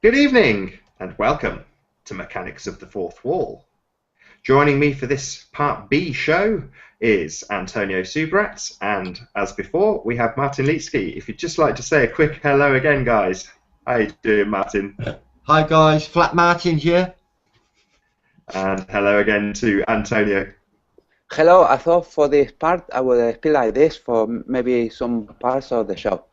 Good evening and welcome to Mechanics of the Fourth Wall. Joining me for this Part B show is Antonio Subrat, and as before, we have Martin Litsky. If you'd just like to say a quick hello again, guys. How you doing, Martin? Hi guys, Flat Martin here. And hello again to Antonio. Hello, I thought for this part I would speak like this for maybe some parts of the show.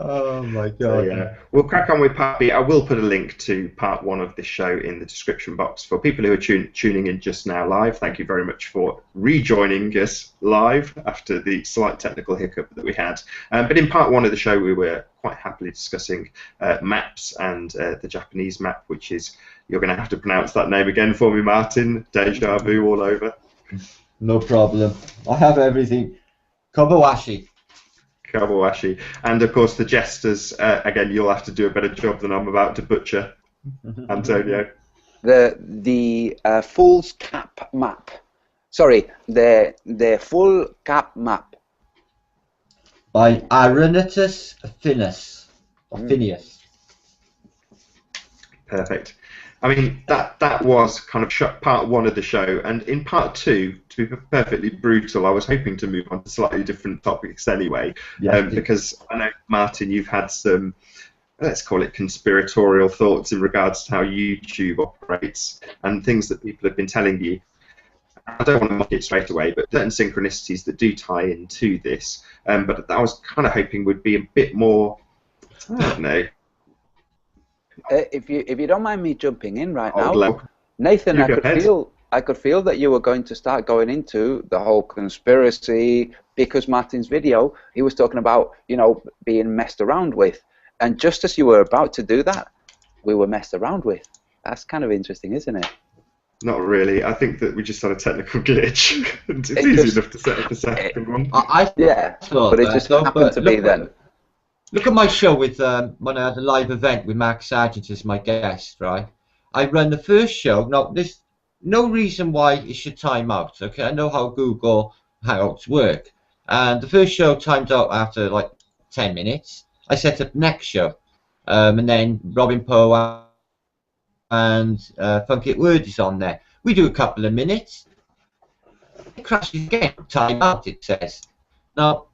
Oh my god. So, yeah, we'll crack on with Part B. I will put a link to Part 1 of this show in the description box. For people who are tuning in just now live, thank you very much for rejoining us live after the slight technical hiccup that we had. But in Part 1 of the show, we were quite happily discussing maps and the Japanese map, which is, you're going to have to pronounce that name again for me, Martin. Deja vu all over. No problem. I have everything. Kobayashi. Kawabashi. And of course the jesters, again, you'll have to do a better job than I'm about to butcher, Antonio. The full cap map. Sorry, the full cap map. By Irenatus Phineas. Or Phineas. Perfect. I mean, that was kind of part 1 of the show, and in part 2, to be perfectly brutal, I was hoping to move on to slightly different topics anyway, because I know, Martin, you've had some, let's call it conspiratorial thoughts in regards to how YouTube operates and things that people have been telling you. I don't want to mock it straight away, but certain synchronicities that do tie into this, but I was kind of hoping would be a bit more, I don't know. If you don't mind me jumping in right now, Level. Nathan, You I go could ahead. feel that you were going to start going into the whole conspiracy, because Martin's video, he was talking about, you know, being messed around with, and just as you were about to do that, we were messed around with. That's kind of interesting, isn't it? Not really. I think that we just had a technical glitch. It's easy enough to set up a second one. Yeah, thought but it that, just though, happened but to be then. Look at my show with when I had a live event with Mark Sargent as my guest, right? I run the first show. Now, there's no reason why it should time out, okay? I know how Google Hangouts work. And the first show timed out after like 10 minutes. I set up next show. And then Robin Poe and Funkit Word is on there. We do a couple of minutes. It crashes again. Time out, it says. Now,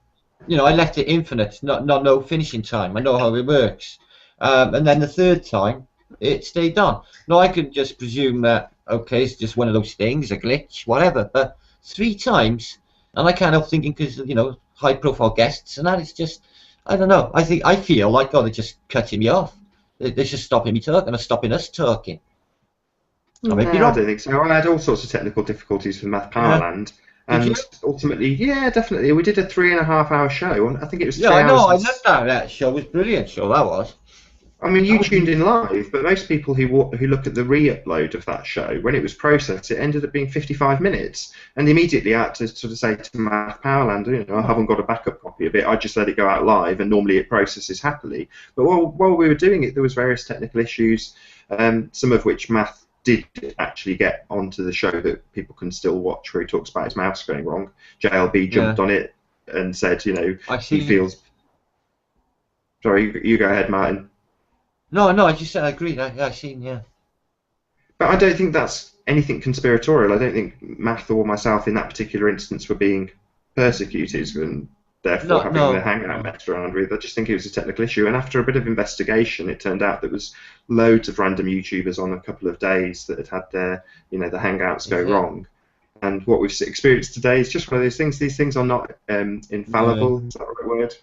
you know, I left it infinite, not no finishing time. I know how it works. And then the third time, it stayed on. Now, I could just presume that, okay, it's just one of those things, a glitch, whatever. But 3 times, and I kind of thinking, because, you know, high-profile guests, and that is just, I don't know. I feel like, oh, they're just cutting me off. They're just stopping me talking or stopping us talking. I may be I wrong. don't think so. I had all sorts of technical difficulties with Math Powerland. Did you? And ultimately, yeah, definitely. We did a 3.5-hour show, and I think it was 3 Yeah, I know. I hours. loved that. That show was brilliant. Show that was. I mean, you tuned in live, but most people who look at the re-upload of that show, when it was processed, it ended up being 55 minutes. And immediately I had to sort of say to Math Powerland, you know, I haven't got a backup copy of it. I just let it go out live, and normally it processes happily. But while we were doing it, there was various technical issues, some of which Math did actually get onto the show that people can still watch, where he talks about his mouse going wrong. JLB jumped on it and said, you know, he feels. Sorry, you go ahead, Martin. No, I just said I agree. I seen, yeah. But I don't think that's anything conspiratorial. I don't think Math or myself in that particular instance were being persecuted and therefore having their hangout messed around with. I just think it was a technical issue. And after a bit of investigation, it turned out there was loads of random YouTubers on a couple of days that had their, you know, the hangouts go wrong. And what we've experienced today is just one of those things. These things are not infallible. Is that the right word?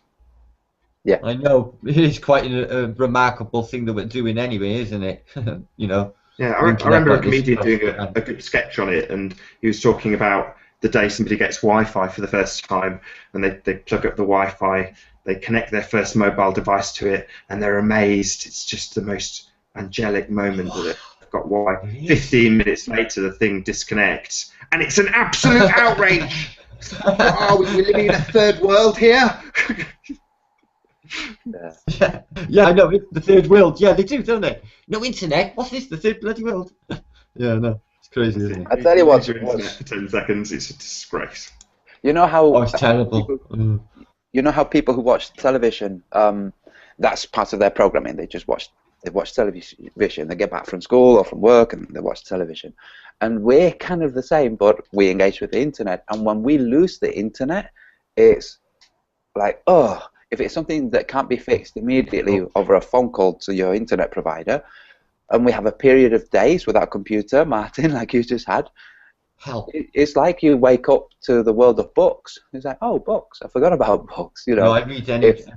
Yeah. I know. It is quite a remarkable thing that we're doing anyway, isn't it? You know. Yeah, I remember a comedian doing a good sketch on it, and he was talking about the day somebody gets Wi-Fi for the first time, and they plug up the Wi-Fi, they connect their first mobile device to it, and they're amazed. It's just the most angelic moment that they've got Wi-Fi. 15 minutes later, the thing disconnects, and it's an absolute outrage. Oh, we're living in a third world here. Yeah, I know. The third world. Yeah, they do, don't they? No internet. What's this? The third bloody world? Yeah, no. It's crazy, isn't it? I tell you what. Use your internet for 10 seconds. It's a disgrace. You know how? Oh, it's terrible. You know how people who watch television, that's part of their programming. They watch television. They get back from school or from work and they watch television. And we're kind of the same, but we engage with the internet. And when we lose the internet, it's like, oh, if it's something that can't be fixed immediately over a phone call to your internet provider, and we have a period of days without a computer, Martin, like you just had, Hell. it's like you wake up to the world of books. It's like, oh, books. I forgot about books. You know. No, I read anything.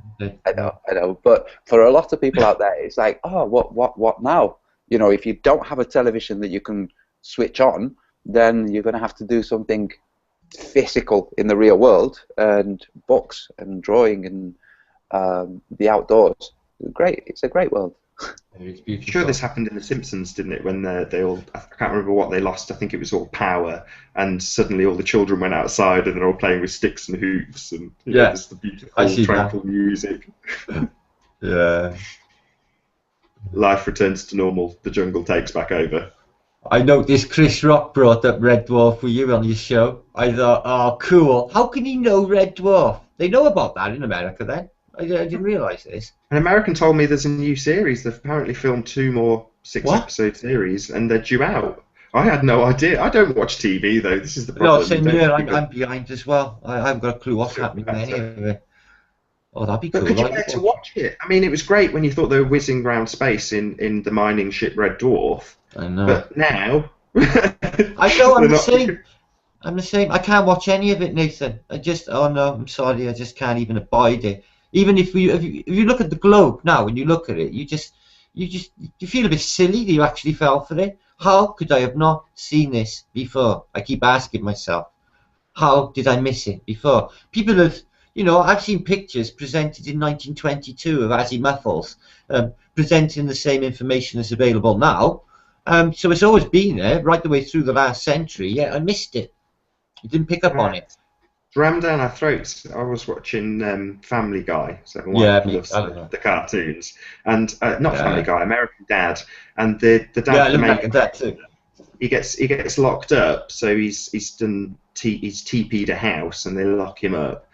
I know. But for a lot of people out there, it's like, oh, what now? You know, if you don't have a television that you can switch on, then you're going to have to do something physical in the real world, and books and drawing and the outdoors. It's a great world. It's beautiful. Sure, this happened in The Simpsons, didn't it? When they all, I can't remember what they lost. I think it was all power, and suddenly all the children went outside and they're all playing with sticks and hoops, and there's the beautiful, tranquil music. Yeah. Life returns to normal. The jungle takes back over. I noticed Chris Rock brought up Red Dwarf for you on your show. I thought, oh, cool. How can he know Red Dwarf? They know about that in America then. I didn't realise this. An American told me there's a new series. They've apparently filmed 2 more 6-episode series, and they're due out. I had no idea. I don't watch TV, though. This is the problem. No, same here. I'm behind as well. I haven't got a clue what's happening there anyway. Oh, that'd be cool. But could you bear to watch it? I mean, it was great when you thought they were whizzing around space in the mining ship Red Dwarf. I know. But now... I know, I'm the same. I'm the same. I can't watch any of it, Nathan. Oh no, I'm sorry, I just can't even abide it. Even if you look at the globe now, when you look at it, you feel a bit silly that you actually fell for it. How could I have not seen this before? I keep asking myself, how did I miss it before? People have, I've seen pictures presented in 1922 of azimuthals, presenting the same information as available now. So it's always been there, right the way through the last century, yet I missed it. I didn't pick up on it. Rammed down our throats. I was watching Family Guy, so the cartoons, and not Family Guy, American Dad, and the dad. Yeah, American Dad too. He gets locked up, so he's TP'd a house, and they lock him up,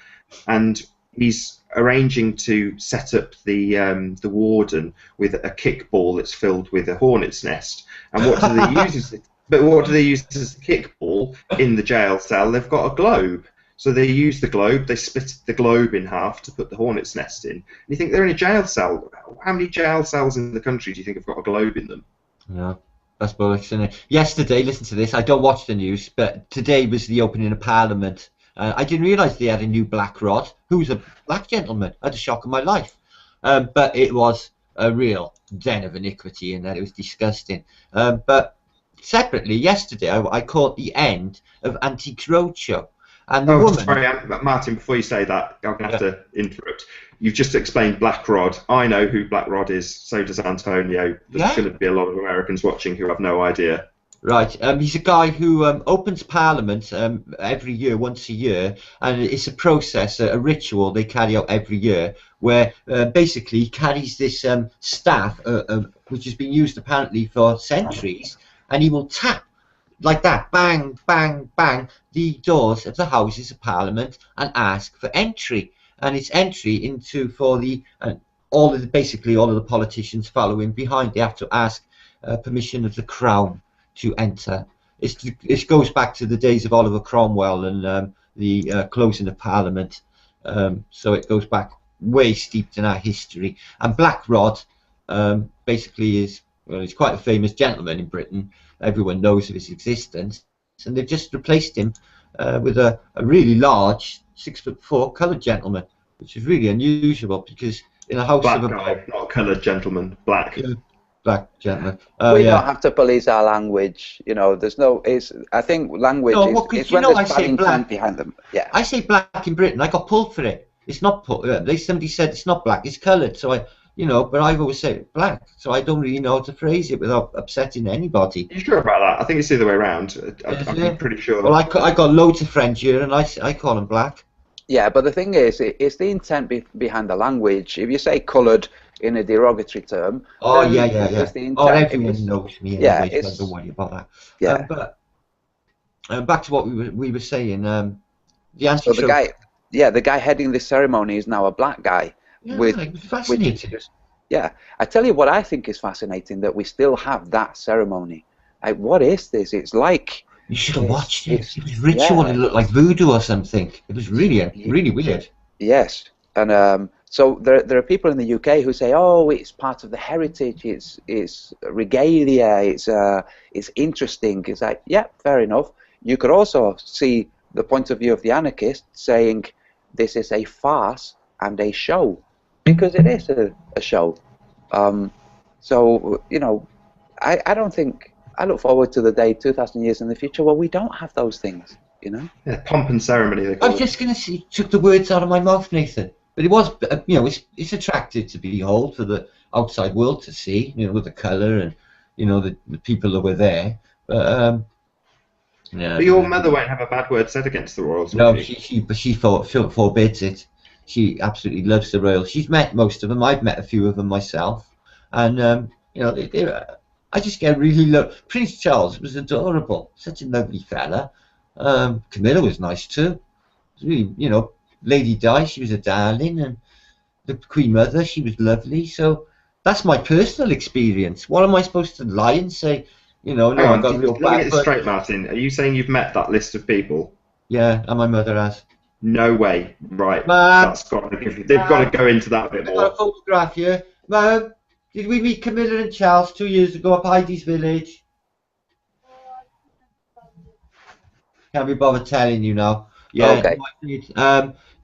and he's arranging to set up the warden with a kickball that's filled with a hornet's nest. And what do they use? What do they use as the kickball in the jail cell? They've got a globe. So they use the globe, they split the globe in half to put the hornet's nest in. And you think they're in a jail cell. How many jail cells in the country do you think have got a globe in them? Yeah, that's bollocks, isn't it? Yesterday, listen to this, I don't watch the news, but today was the opening of Parliament. I didn't realise they had a new black rod. Who's a black gentleman? I had a shock of my life. But it was a real den of iniquity in that. It was disgusting. But separately, yesterday, I caught the end of Antiques Roadshow. And the woman... Sorry, Martin, before you say that, I'm going to have to interrupt. You've just explained Black Rod. I know who Black Rod is, so does Antonio. There's going to be a lot of Americans watching who have no idea. Right, he's a guy who opens Parliament every year, once a year, and it's a process, a ritual they carry out every year, where basically he carries this staff, which has been used apparently for centuries, and he will tap like that, bang, bang, bang, the doors of the Houses of Parliament and ask for entry. And it's entry for all of the politicians following behind. They have to ask permission of the Crown to enter. It goes back to the days of Oliver Cromwell and the closing of Parliament. So it goes back way steeped in our history. And Black Rod basically he's quite a famous gentleman in Britain. Everyone knows of his existence, and they've just replaced him with a really large 6'4" coloured gentleman, which is really unusual because in a house black of a guy, not coloured gentleman, black. Black gentleman. We don't have to police our language. There's no. I think language is when there's bad intent behind them. Yeah. I say black in Britain. I got pulled for it. It's not somebody said it's not black. It's coloured. So but I've always said black, so I don't really know how to phrase it without upsetting anybody. Are you sure about that? I think it's the other way around. I'm pretty sure. Well, I got loads of friends here, and I call them black. Yeah, but the thing is, it's the intent behind the language. If you say coloured in a derogatory term... Oh, yeah. Everyone knows me anyway, so don't worry about that. Yeah. But back to what we were saying, the answer... So the guy heading this ceremony is now a black guy. Yeah, with it was which fascinating. is, yeah. I tell you what I think is fascinating, that we still have that ceremony. Like, what is this? It's like You should have watched it. it's It was ritual. It yeah. looked like voodoo or something. It was really, really weird. Yes, and so there are people in the UK who say, "Oh, it's part of the heritage. It's regalia. It's interesting." It's like, yeah, fair enough. You could also see the point of view of the anarchist saying, "This is a farce and a show," because it is a show. So I don't think I look forward to the day 2,000 years in the future where we don't have those things. Yeah, pomp and ceremony, they I call was it. just going to say, took the words out of my mouth, Nathan. But it was, it's attractive to behold for the outside world to see, with the colour and, the people that were there. But, yeah. But your mother won't have a bad word said against the royals, No, will she? she forbids it. She absolutely loves the royals. She's met most of them. I've met a few of them myself. And, I just get really love. Prince Charles was adorable. Such a lovely fella. Camilla was nice too. Really, Lady Di, she was a darling, and the Queen Mother, she was lovely. So that's my personal experience. What am I supposed to lie and say? No, Hang I on, got real let me get bad. this straight, Martin. Are you saying you've met that list of people? Yeah, and my mother has. No way. Right. Mum, That's got to give, they've got to go into that a bit I got a more. photograph here. Mum, did we meet Camilla and Charles 2 years ago up Heidi's village? Can't be bothered telling you now. Yeah. Okay.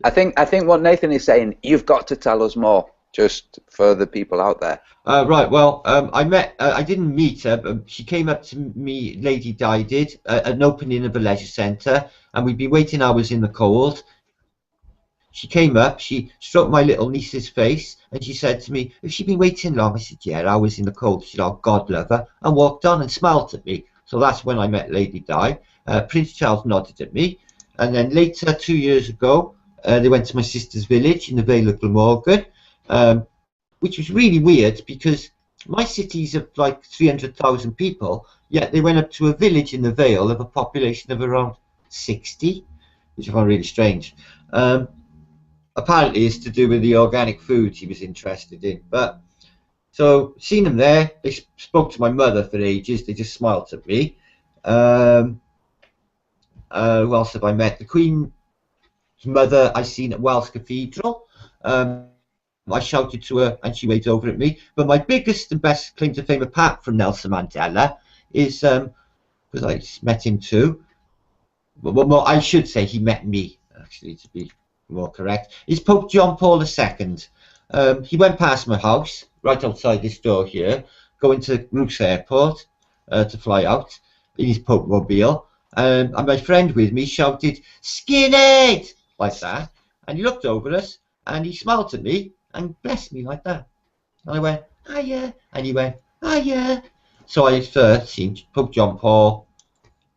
I think what Nathan is saying, you've got to tell us more, just for the people out there. Right. Well, I didn't meet her, but she came up to me. Lady Di did at an opening of a leisure centre, and we'd been waiting hours in the cold. She came up, she stroked my little niece's face, and she said to me, "Has she been waiting long?" I said, "Yeah, hours in the cold." She said, "Oh, God love her," and walked on and smiled at me. So that's when I met Lady Di. Prince Charles nodded at me, and then later, 2 years ago, they went to my sister's village in the Vale of Glamorgan, which was really weird because my city's of like 300,000 people, yet they went up to a village in the Vale of a population of around 60, which I found really strange. Apparently, it's to do with the organic foods he was interested in. But so, seen them there. They spoke to my mother for ages. They just smiled at me. Who else have I met? The Queen's mother I seen at Wells Cathedral. I shouted to her and she waved over at me. But my biggest and best claim to fame, apart from Nelson Mandela, is because I met him too. Well, I should say he met me, actually, to be more correct, is Pope John Paul II. He went past my house, right outside this door here, going to Roos Airport to fly out in his Pope mobile. And my friend with me shouted, "Skinhead!" like that. And he looked over us and he smiled at me and blessed me like that. And I went, "Hiya." And he went, "Hiya." So I first seen Pope John Paul,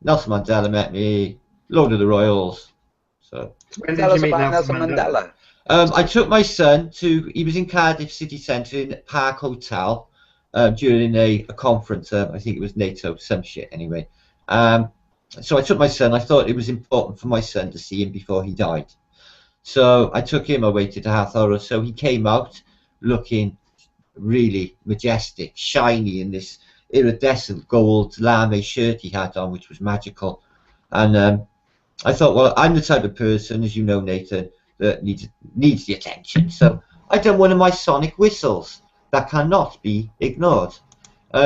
Nelson Mandela met me, Lord of the Royals. So When Tell did us you meet about Nelson Nelson Mandela? Mandela. I took my son he was in Cardiff City Centre in Park Hotel during a conference. I think it was NATO, some shit anyway. So I took my son. I thought it was important for my son to see him before he died. So I took him away to Hathor. So he came out looking really majestic, shiny in this iridescent gold lame shirt he had on, which was magical. And I thought, well, I'm the type of person, as you know, Nathan, that needs the attention. So I done one of my sonic whistles that cannot be ignored.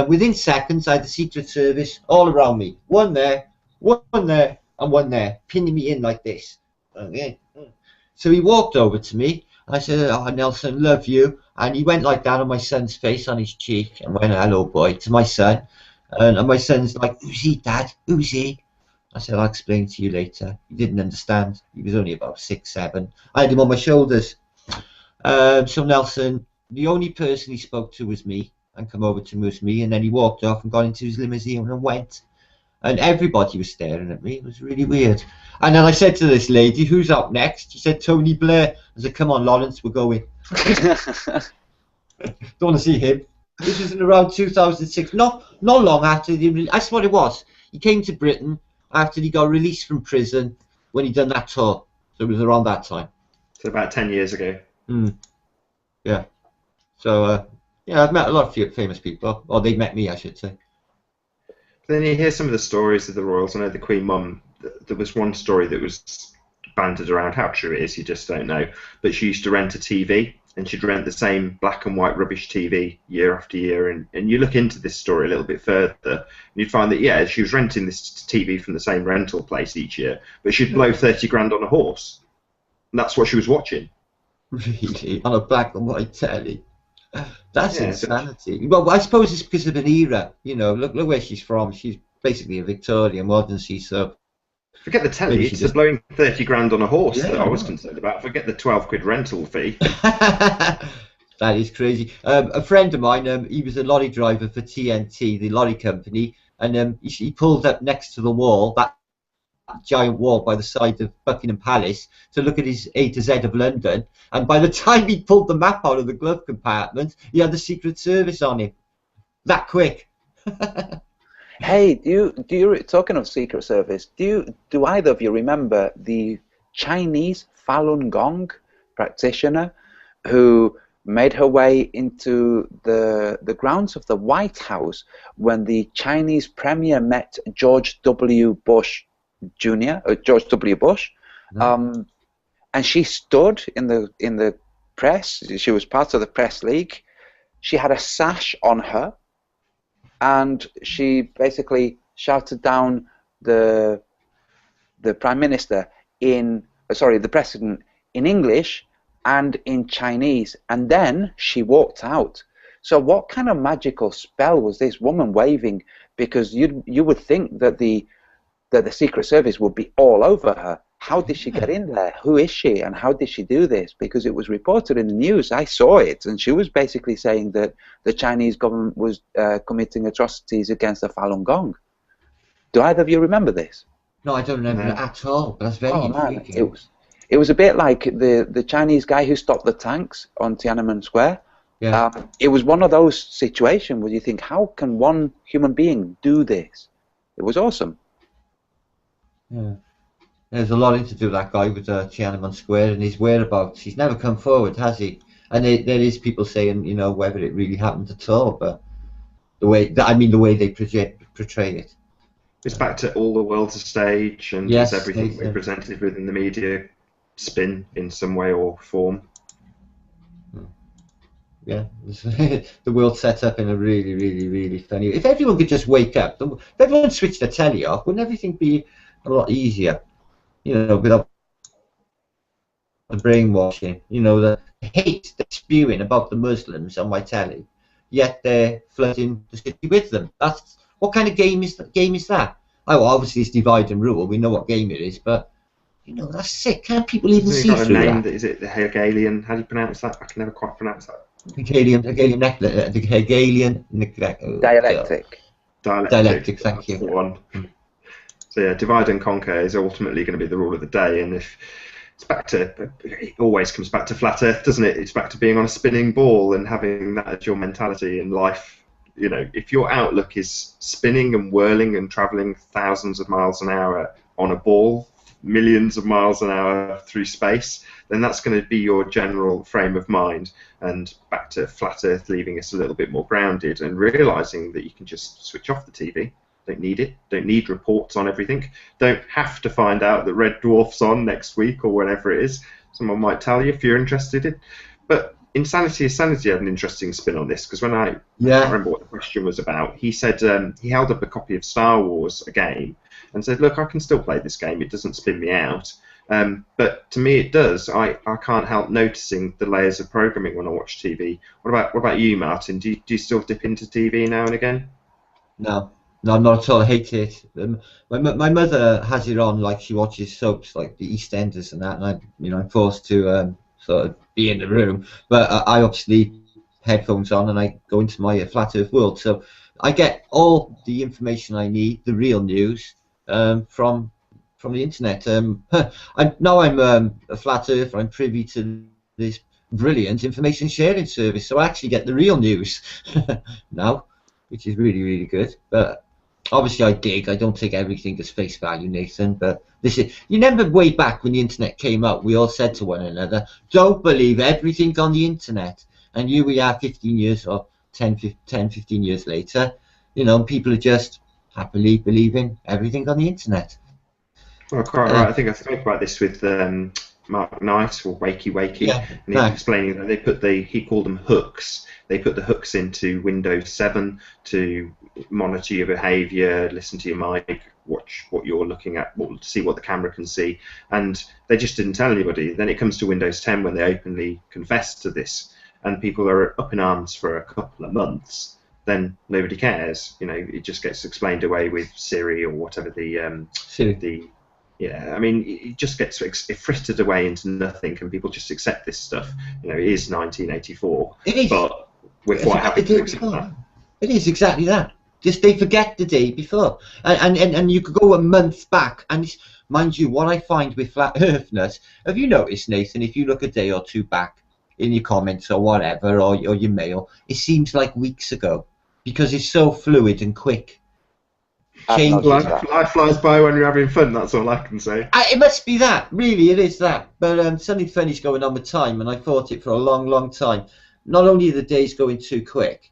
Within seconds, I had the Secret Service all around me. One there, and one there, pinning me in like this. Okay. So he walked over to me. I said, "Oh, Nelson, love you." And he went like that on my son's face, on his cheek, and went, "Hello, boy," to my son. And my son's like, "Who's he, Dad? Who's he?" I said, "I'll explain to you later." He didn't understand. He was only about 6, 7. I had him on my shoulders. So Nelson, the only person he spoke to was me, and come over to me, and then he walked off and got into his limousine and went. And everybody was staring at me. It was really weird. And then I said to this lady, "Who's up next?" She said, "Tony Blair." I said, "Come on, Lawrence, we're going." Don't want to see him. This was in around 2006. Not long after that's what it was. He came to Britain after he got released from prison when he done that tour. So it was around that time. So about 10 years ago. Yeah. So yeah, I've met a lot of famous people, or they met me, I should say. Then you hear some of the stories of the royals. I know the Queen Mum. There was one story that was banded around. How true it is, you just don't know. But she used to rent a TV, and she'd rent the same black and white rubbish TV year after year. And you look into this story a little bit further, and you'd find that, yeah, she was renting this TV from the same rental place each year, but she'd blow 30 grand on a horse. And that's what she was watching. Really? On a black and white telly? That's insanity. Well, I suppose it's because of an era. You know, look where she's from. She's basically a Victorian, wasn't she? So forget the telly. It's the blowing 30 grand on a horse that I was concerned about. Forget the 12 quid rental fee. That is crazy. A friend of mine, he was a lorry driver for TNT, the lorry company, and he pulled up next to the wall, that giant wall by the side of Buckingham Palace, to look at his A to Z of London. And by the time he pulled the map out of the glove compartment, he had the Secret Service on him. That quick. Hey, do you talking of Secret Service? Do either of you remember the Chinese Falun Gong practitioner who made her way into the grounds of the White House when the Chinese premier met George W. Bush Jr. George W. Bush, and she stood in the press. She was part of the press league. She had a sash on her, and she basically shouted down the prime minister the president in English and in Chinese, and then she walked out. So what kind of magical spell was this woman waving? Because you would think that the Secret Service would be all over her. How did she get in there? Who is she, and how did she do this? Because it was reported in the news. I saw it, and she was basically saying that the Chinese government was committing atrocities against the Falun Gong. Do either of you remember this? No, I don't remember it at all. But that's very intriguing. It was a bit like the Chinese guy who stopped the tanks on Tiananmen Square. Yeah. It was one of those situations where you think, how can one human being do this? It was awesome. Yeah. There's a lot to do with that guy with Tiananmen Square and his whereabouts. He's never come forward, has he? And there is people saying, you know, whether it really happened at all, but the way they portray it. It's back to all the world's a stage, and yes, it's everything we're presented with in the media spin in some way or form. Yeah, the world's set up in a really, really, really funny. If everyone could just wake up, if everyone switched the telly off, wouldn't everything be a lot easier? You know, without the brainwashing, you know, the hate they're spewing about the Muslims on my telly, yet they're flooding the city with them. That's what kind of game is that? Oh, well, obviously it's divide and rule. We know what game it is, but you know, that's sick. Can't people even see through that? Is it the Hegelian? How do you pronounce that? I can never quite pronounce that. Hegelian Dialectic. Dialectic. Thank you. The one. So yeah, divide and conquer is ultimately going to be the rule of the day, and if it's back to, it always comes back to flat Earth, doesn't it? It's back to being on a spinning ball and having that as your mentality in life. You know, if your outlook is spinning and whirling and traveling thousands of miles an hour on a ball, millions of miles an hour through space, then that's going to be your general frame of mind. And back to flat Earth, leaving us a little bit more grounded and realizing that you can just switch off the TV. Don't need it. Don't need reports on everything. Don't have to find out that Red Dwarf's on next week or whenever it is. Someone might tell you if you're interested in. But Insanity had an interesting spin on this, because when I can't remember what the question was about, he said he held up a copy of Star Wars, a game, and said, look, I can still play this game. It doesn't spin me out. But to me it does. I can't help noticing the layers of programming when I watch TV. What about you, Martin? Do you still dip into TV now and again? No, not at all. I hate it. My mother has it on, like she watches soaps like the EastEnders and that, and I'm forced to sort of be in the room. But I obviously headphones on and I go into my flat Earth world, so I get all the information I need, the real news, from the internet. Now I'm a flat earther. I'm privy to this brilliant information sharing service, so I actually get the real news now, which is really, really good. But obviously I don't take everything as face value, Nathan, but this is, you remember way back when the internet came out, we all said to one another, don't believe everything on the internet. And here we are 15 years or 10, 15 years later, you know, people are just happily believing everything on the internet. Well, quite right. I think I spoke about this with Mark Knight or Wakey Wakey, Yeah, and he was explaining that they put he called them hooks. They put the hooks into Windows 7 to monitor your behaviour, listen to your mic, watch what you're looking at, see what the camera can see, and they just didn't tell anybody. Then it comes to Windows 10 when they openly confess to this, and people are up in arms for a couple of months. Then nobody cares. You know, it just gets explained away with Siri or whatever yeah, I mean, it just gets frittered away into nothing, and people just accept this stuff. You know, it is 1984, it is. But with what happened to accept that. It is exactly that. Just they forget the day before, and you could go a month back, and mind you, what I find with flat earthness, have you noticed, Nathan? If you look a day or two back in your comments or whatever, or your mail, it seems like weeks ago because it's so fluid and quick. Life flies by when you're having fun, that's all I can say. It must be that, really, it is that. But something funny's going on with time, and I thought it for a long, long time. Not only are the days going too quick,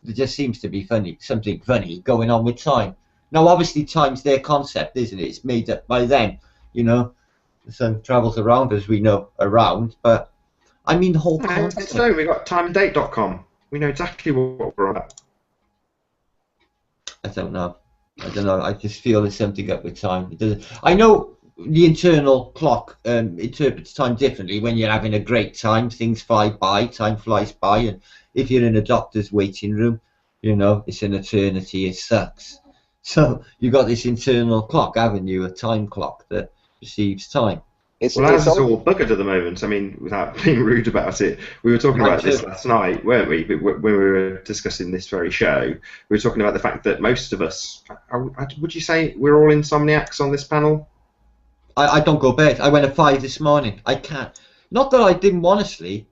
there just seems to be something funny going on with time. Now, obviously, time's their concept, isn't it? It's made up by them, you know. The sun travels around, as we know, around, but I mean the whole concept. So we got timeanddate.com. We know exactly what we're on about. I don't know. I just feel there's something up with time. It doesn't. I know the internal clock interprets time differently. When you're having a great time, things fly by, time flies by, and if you're in a doctor's waiting room, you know, it's an eternity, it sucks. So you've got this internal clock, haven't you, a time clock that perceives time. Well, ours is all buggered at the moment. I mean, without being rude about it, we were talking about this last night, weren't we? When we were discussing this very show, we were talking about the fact that most of us, would you say we're all insomniacs on this panel? I don't go to bed. I went at 5 this morning. I can't. Not that I didn't want to sleep,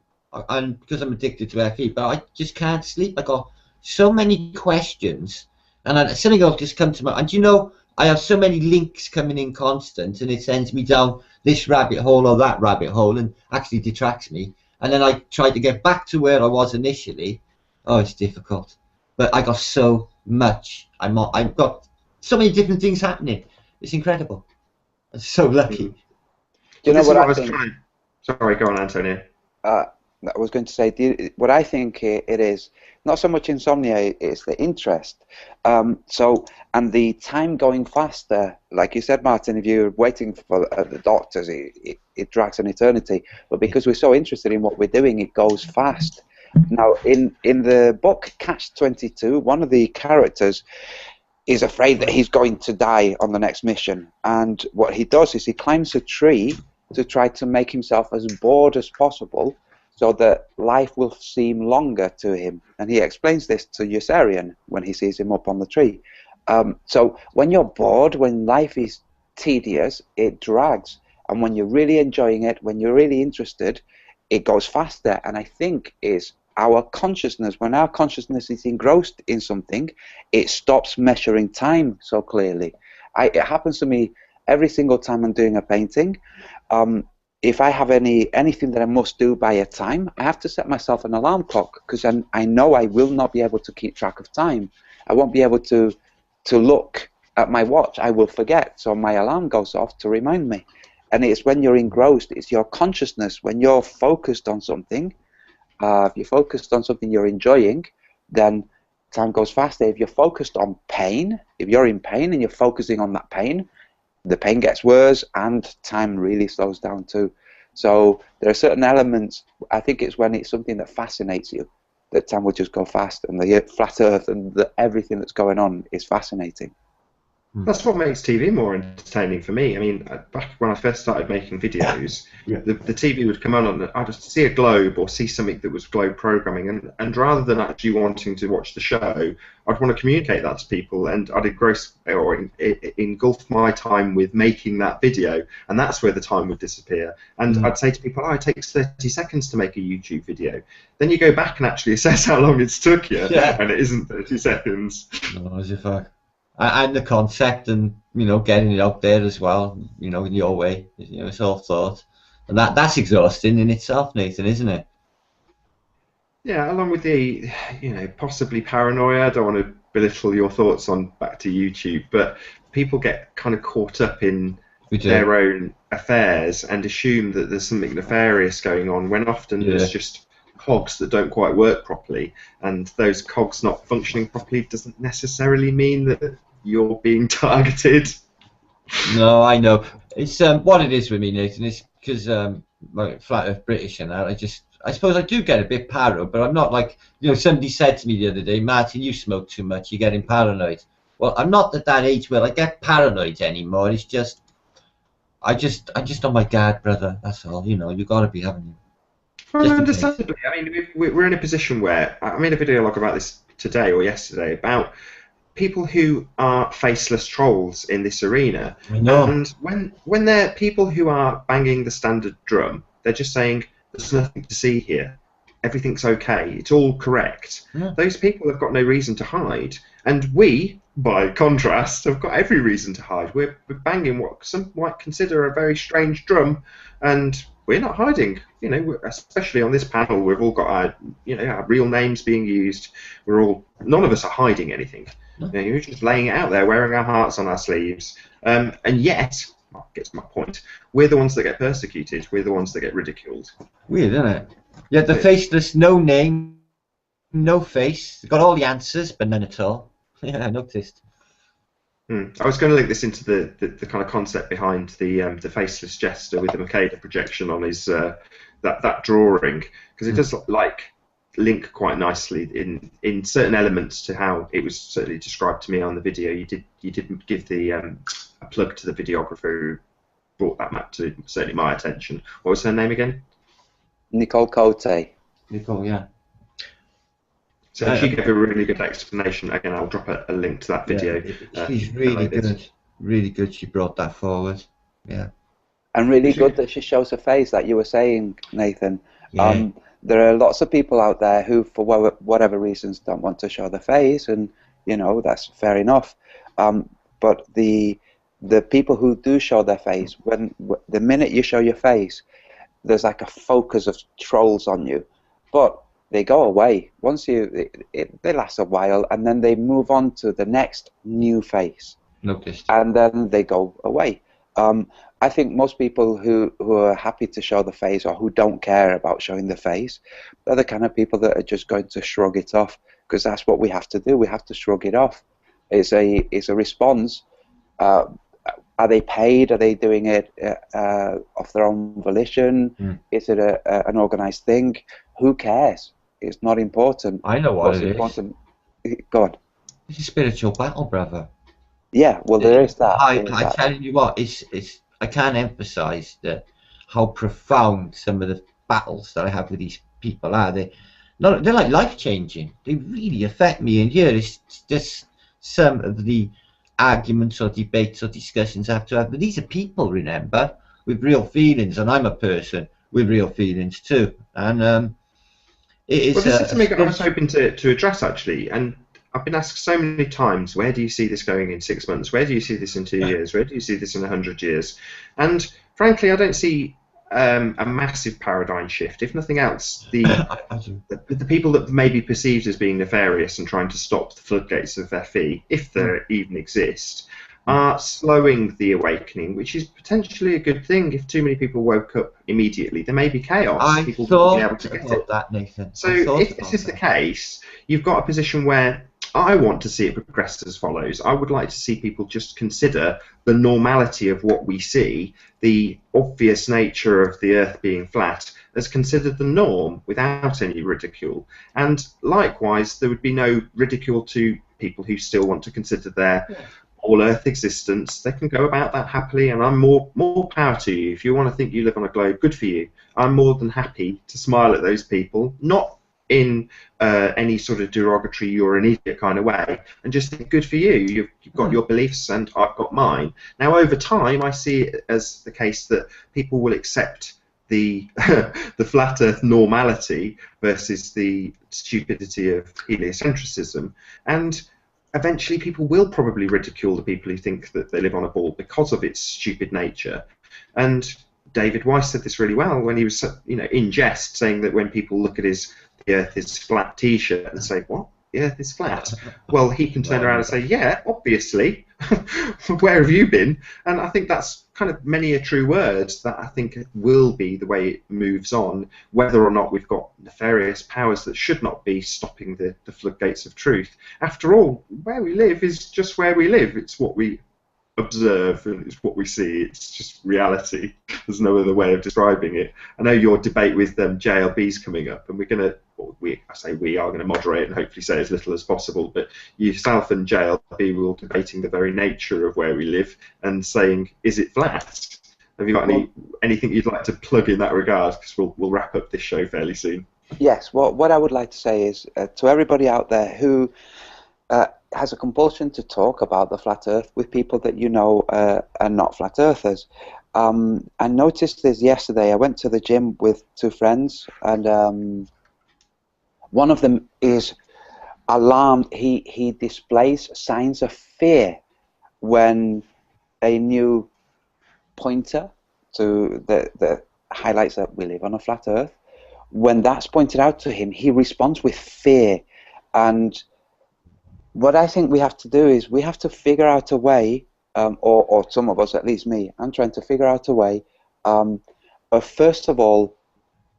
and because I'm addicted to FE, but I just can't sleep. I got so many questions, and something will just come to mind. And you know, I have so many links coming in constant, and it sends me down this rabbit hole or that rabbit hole, and actually detracts me. And then I try to get back to where I was initially. Oh, it's difficult. But I got so much. I've got so many different things happening. It's incredible. I'm so lucky. Do you know what I think? Sorry, go on, Antonio. I was going to say, what I think it is, not so much insomnia, it's the interest. And the time going faster, like you said, Martin, if you're waiting for the doctors, it drags an eternity. But because we're so interested in what we're doing, it goes fast. Now, in the book Catch-22, one of the characters is afraid that he's going to die on the next mission. And what he does is he climbs a tree to try to make himself as bored as possible, so that life will seem longer to him. And he explains this to Yossarian when he sees him up on the tree. So when you're bored, when life is tedious, it drags. And when you're really enjoying it, when you're really interested, it goes faster. And I think is our consciousness, when our consciousness is engrossed in something, it stops measuring time so clearly. It happens to me every single time I'm doing a painting. If I have anything that I must do by a time, I have to set myself an alarm clock, because I know I will not be able to keep track of time. I won't be able to look at my watch. I will forget, so my alarm goes off to remind me. And it's when you're engrossed, it's your consciousness. When you're focused on something, if you're focused on something you're enjoying, then time goes faster. If you're focused on pain, if you're in pain and you're focusing on that pain, the pain gets worse and time really slows down too. So there are certain elements, I think it's when it's something that fascinates you, that time will just go fast, and the flat earth and everything that's going on is fascinating. That's what makes TV more entertaining for me. I mean, back when I first started making videos, the TV would come on and I'd just see a globe or see something that was globe programming, and rather than actually wanting to watch the show, I'd want to communicate that to people, and I'd engulf my time with making that video, and that's where the time would disappear. And I'd say to people, it takes 30 seconds to make a YouTube video. Then you go back and actually assess how long it's took you, and it isn't 30 seconds. No, as if and the concept, and getting it out there as well, in your way, it's all thought, and that's exhausting in itself, Nathan, isn't it? Yeah, along with the, possibly paranoia. I don't want to belittle your thoughts on back to YouTube, but people get kind of caught up in We do. their own affairs and assume that there's something nefarious going on when often there's Yeah. just cogs that don't quite work properly, and those cogs not functioning properly doesn't necessarily mean that you're being targeted. No, I know. It's what it is with me, Nathan. It's because like flat Earth British and that. I suppose I do get a bit paranoid, but I'm not like, somebody said to me the other day, Martin, you smoke too much, you're getting paranoid. Well, I'm not at that age where I get paranoid anymore. It's just, I'm just on my guard, brother. That's all. You got to be, haven't you? Well, Just in case. understandably, I mean, we're in a position where I made a video log about this today or yesterday about people who are faceless trolls in this arena. I know. And when they're people who are banging the standard drum, they're just saying there's nothing to see here. Everything's okay. It's all correct. Yeah. Those people have got no reason to hide. And we, by contrast, have got every reason to hide. We're banging what some might consider a very strange drum, and we're not hiding. Especially on this panel, we've all got our real names being used. None of us are hiding anything. No. You're just laying it out there, wearing our hearts on our sleeves. And yet, well, gets my point, we're the ones that get persecuted. We're the ones that get ridiculed. Weird, isn't it? Yeah, the faceless, no name, no face. Got all the answers, but none at all. Yeah, I noticed. I was going to link this into the kind of concept behind the faceless jester with the Makeda projection on his that drawing, because it does link quite nicely in certain elements to how it was certainly described to me on the video. You did give the a plug to the videographer who brought that map to certainly my attention. What was her name again? Nicole Cote. Nicole, yeah. So she gave a really good explanation. Again, I'll drop a link to that video. Yeah, she's really good. Really good. She brought that forward. Yeah. And really good that she shows her face, like you were saying, Nathan. Yeah. There are lots of people out there who, for whatever reasons, don't want to show their face, and that's fair enough. But the people who do show their face, the minute you show your face, there's like a focus of trolls on you. But they go away. Once they last a while, and then they move on to the next new face. Noticed. And then they go away. I think most people who are happy to show the face, or who don't care about showing the face, they're the kind of people that are just going to shrug it off, because that's what we have to do. We have to shrug it off. It's a response. Are they paid? Are they doing it off their own volition? Is it an organized thing? Who cares? It's not important. I know what it important is. Go on. It's a spiritual battle, brother. Yeah, well, there is that. I'm telling you what, I can't emphasize how profound some of the battles that I have with these people are. They're like life-changing. They really affect me. And here is just some of the arguments or debates or discussions I have to have. But these are people, remember, with real feelings, and I'm a person with real feelings too. And it is. This is something I was hoping to address, actually, and I've been asked so many times, where do you see this going in 6 months? Where do you see this in 2 years? Where do you see this in 100 years? And frankly, I don't see a massive paradigm shift. If nothing else, the people that may be perceived as being nefarious and trying to stop the floodgates of FE, if they even exist, are slowing the awakening, which is potentially a good thing. If too many people woke up immediately, there may be chaos. People wouldn't be able to get it. That, Nathan. So if this is the case, you've got a position where I want to see it progress as follows. I would like to see people just consider the normality of what we see, the obvious nature of the Earth being flat, as considered the norm without any ridicule. And likewise, there would be no ridicule to people who still want to consider their all-Earth existence. They can go about that happily, and I'm more power to you. If you want to think you live on a globe, good for you. I'm more than happy to smile at those people, not in any sort of derogatory, you're an idiot kind of way, and just think, good for you. You've got your beliefs, and I've got mine. Now, over time, I see it as the case that people will accept the the flat Earth normality versus the stupidity of heliocentrism, and eventually people will probably ridicule the people who think that they live on a ball because of its stupid nature. And David Weiss said this really well when he was, in jest, saying that when people look at his the Earth is flat T-shirt and say, what? The Earth is flat? Well, he can turn around and say, yeah, obviously. Where have you been? And I think that's kind of many a true word that I think will be the way it moves on, whether or not we've got nefarious powers that should not be stopping the floodgates of truth. After all, where we live is just where we live. It's what we observe and it's what we see. It's just reality. There's no other way of describing it. I know your debate with JLB's coming up, and we're going to, we are going to moderate and hopefully say as little as possible, but yourself and JLB will be debating the very nature of where we live and saying, is it flat? Have you got anything you'd like to plug in that regard? Because we'll wrap up this show fairly soon. Yes, what I would like to say is to everybody out there who has a compulsion to talk about the flat Earth with people that you know are not flat Earthers. I noticed this yesterday. I went to the gym with two friends, and one of them is alarmed. He displays signs of fear when a new pointer to the highlights that we live on a flat Earth, when that's pointed out to him, he responds with fear. And what I think we have to do is we have to figure out a way, or some of us, at least me, I'm trying to figure out a way of first of all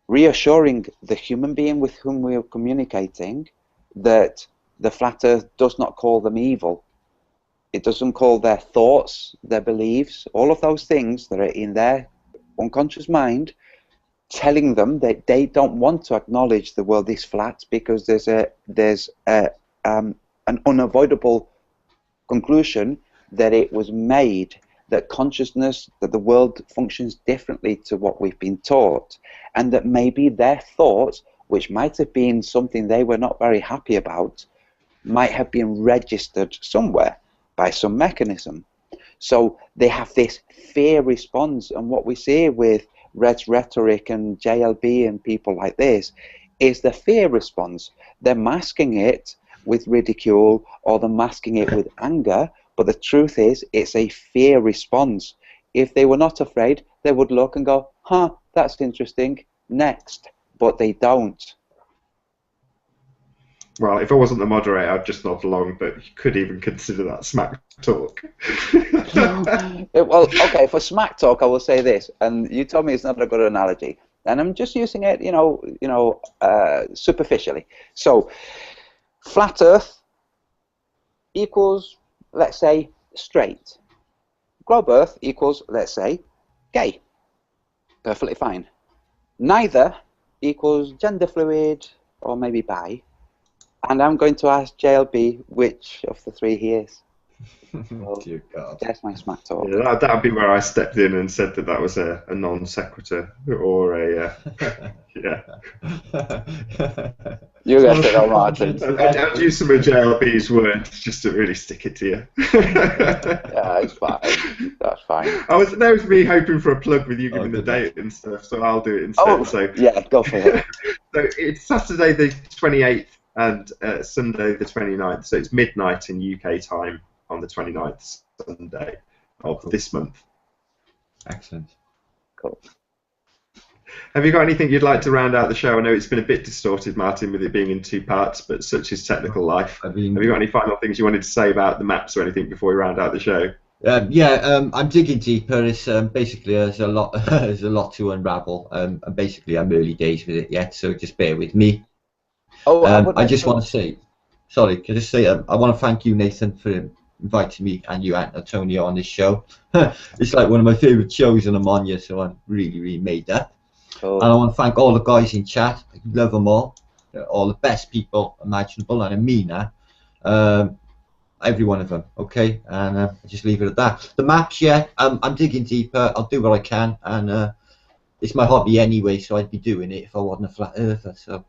reassuring the human being with whom we are communicating that the flat Earth does not call them evil. It doesn't call their thoughts, their beliefs, all of those things that are in their unconscious mind, telling them that they don't want to acknowledge the world is flat because there's an unavoidable conclusion that it was made, that consciousness, that the world functions differently to what we've been taught, and that maybe their thoughts, which might have been something they were not very happy about, might have been registered somewhere by some mechanism. So they have this fear response, and what we see with Red's rhetoric and JLB and people like this is the fear response. They're masking it with ridicule, or they're masking it with anger, but the truth is it's a fear response. If they were not afraid, they would look and go, huh, that's interesting, next. But they don't. Well, if I wasn't the moderator, I'd just nod along, but you could even consider that smack talk. Well, okay, for smack talk, I will say this, and you told me it's not a good analogy, and I'm just using it, superficially. So, flat Earth equals, let's say, straight. Globe Earth equals, let's say, gay. Perfectly fine. Neither equals gender fluid or maybe bi. And I'm going to ask JLB which of the three he is. So, dear God. That's my smack talk. Yeah, that would be where I stepped in and said that was a non sequitur or a yeah. You guessed it, Martin. I'd use some of JLB's words just to really stick it to you. Yeah, it's fine. That's fine. That was me hoping for a plug with you giving the date and stuff, so I'll do it instead. Oh, so yeah, go for it. So it's Saturday the 28th and Sunday the 29th, so it's midnight in UK time on the 29th Sunday of this month. Excellent. Cool. Have you got anything you'd like to round out the show? I know it's been a bit distorted, Martin, with it being in two parts, but such is technical life. Have you got any final things you wanted to say about the maps or anything before we round out the show? I'm digging deeper. It's basically there's a lot to unravel. And basically, I'm early days with it yet, so just bear with me. I just want to say, sorry, can I just say I want to thank you, Nathan, for inviting me and you, Antonio, on this show. It's like one of my favourite shows, and I'm on you, so I'm really made up. Cool. And I want to thank all the guys in chat. I love them all the best people imaginable, and I mean that. Every one of them, okay? And I'll just leave it at that. The maps, I'm digging deeper. I'll do what I can, and it's my hobby anyway, so I'd be doing it if I wasn't a flat earther. So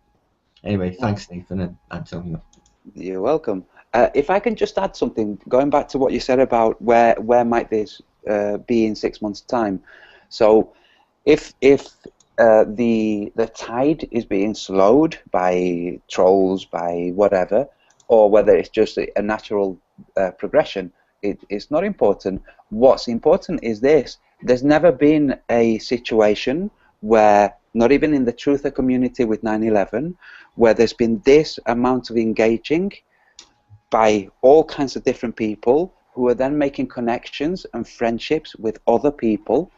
anyway, thanks, Nathan and Antonio. You're welcome. If I can just add something, going back to what you said about where might this be in 6 months' time. So if the tide is being slowed by trolls, by whatever, or whether it's just a natural progression, it's not important. What's important is this: there's never been a situation where not even in the truther community with 9/11, where there's been this amount of engaging by all kinds of different people who are then making connections and friendships with other people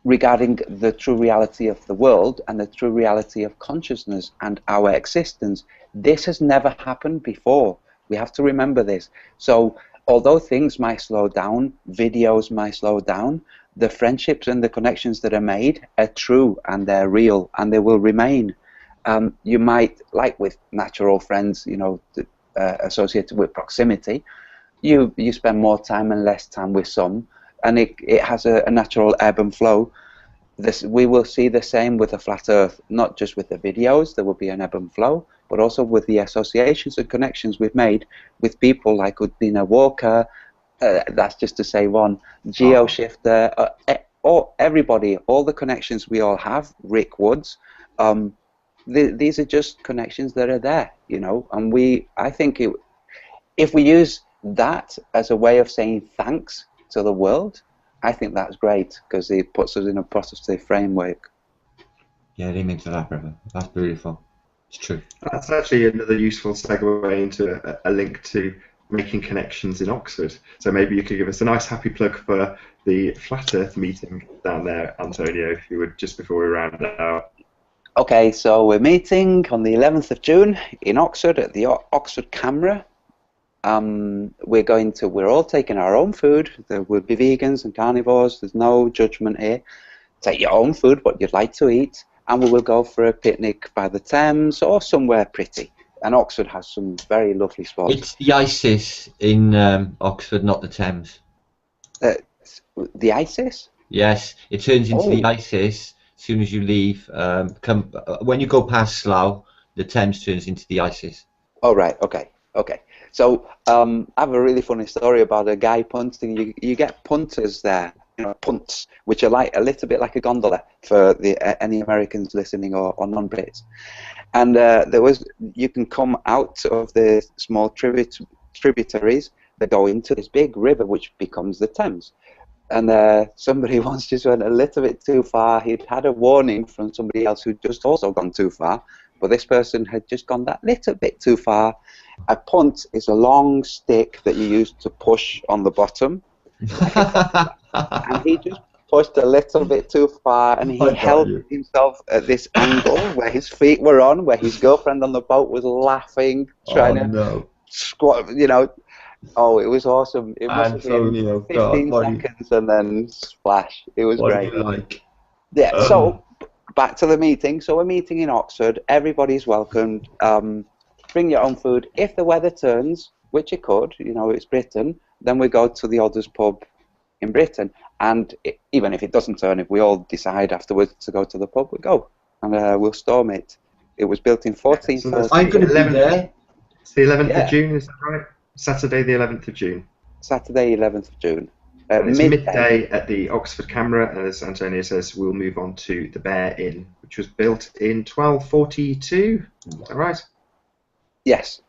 regarding the true reality of the world and the true reality of consciousness and our existence. This has never happened before. We have to remember this. So although things might slow down, videos might slow down, the friendships and the connections that are made are true and they're real and they will remain. You might, like with natural friends, you know, associated with proximity, you spend more time and less time with some, and it has a natural ebb and flow. We will see the same with the Flat Earth, not just with the videos, there will be an ebb and flow, but also with the associations and connections we've made with people like Udina Walker, that's just to say one, GeoShifter, everybody, all the connections we all have, Rick Woods, these are just connections that are there, you know, and I think if we use that as a way of saying thanks to the world, I think that's great because it puts us in a positive framework. Yeah, amen to that, brother. That's beautiful. It's true. That's actually another useful segue into a link to making connections in Oxford. So maybe you could give us a nice happy plug for the Flat Earth meeting down there, Antonio, if you would, just before we round it out. Okay, so we're meeting on the 11th of June in Oxford at the Oxford Camera. We're all taking our own food. There will be vegans and carnivores. There's no judgment here. Take your own food, what you'd like to eat, and we will go for a picnic by the Thames or somewhere pretty. And Oxford has some very lovely spots. It's the ISIS in Oxford, not the Thames. The ISIS? Yes, it turns into the ISIS as soon as you leave. When you go past Slough, the Thames turns into the ISIS. Oh, right, okay. So I have a really funny story about a guy punting. You get punters there, you know, punts, which are like a little bit like a gondola for any Americans listening or non-Brits. And you can come out of the small tributaries that go into this big river, which becomes the Thames. And somebody once just went a little bit too far. He'd had a warning from somebody else who'd just also gone too far, but this person had just gone that little bit too far. A punt is a long stick that you use to push on the bottom. And he just pushed a little bit too far, and he held himself at this angle where his feet were on, where his girlfriend on the boat was laughing, trying to squat, you know. Oh, it was awesome. It must have been 15 seconds and then splash. It was great. Yeah, so back to the meeting. So we're meeting in Oxford. Everybody's welcomed. Bring your own food. If the weather turns, which it could, you know, it's Britain, then we go to the oldest pub in Britain. And even if it doesn't turn, if we all decide afterwards to go to the pub, we go. And we'll storm it. It was built in 1440. I'm going to be there. It's the 11th of June, is that right? Saturday the 11th of June. Saturday 11th of June. It's midday at the Oxford Camera, and as Antonio says, we'll move on to the Bear Inn, which was built in 1242. Is that right? Yes.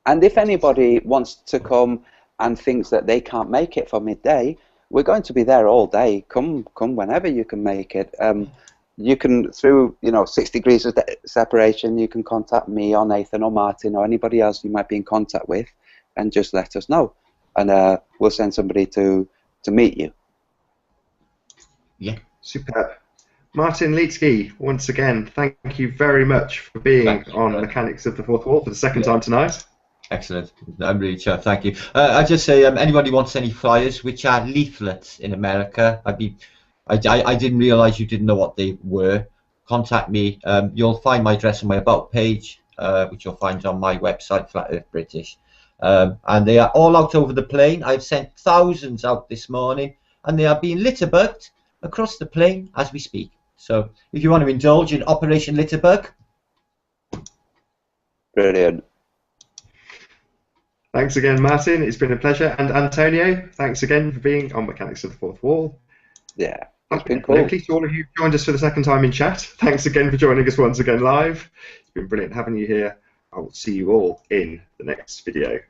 And if anybody wants to come and thinks that they can't make it for midday, we're going to be there all day. Come whenever you can make it. You can, through 6 degrees of separation, you can contact me or Nathan or Martin or anybody else you might be in contact with, and just let us know, and we'll send somebody to meet you. Yeah. Superb. Martin Lietzke, once again, thank you very much for being on Mechanics of the Fourth Wall for the second time tonight. Excellent. I'm really chuffed. Thank you. I just say, anybody wants any flyers, which are leaflets in America, I didn't realise you didn't know what they were. Contact me. You'll find my address on my About page, which you'll find on my website, Flat Earth British. And they are all out over the plane. I've sent thousands out this morning, and they are being litterbugged across the plane as we speak. So if you want to indulge in Operation Litterbug. Brilliant. Thanks again, Martin. It's been a pleasure. And Antonio, thanks again for being on Mechanics of the Fourth Wall. Yeah, it's been cool. Thank you to all of you who joined us for the second time in chat. Thanks again for joining us once again live. It's been brilliant having you here. I will see you all in the next video.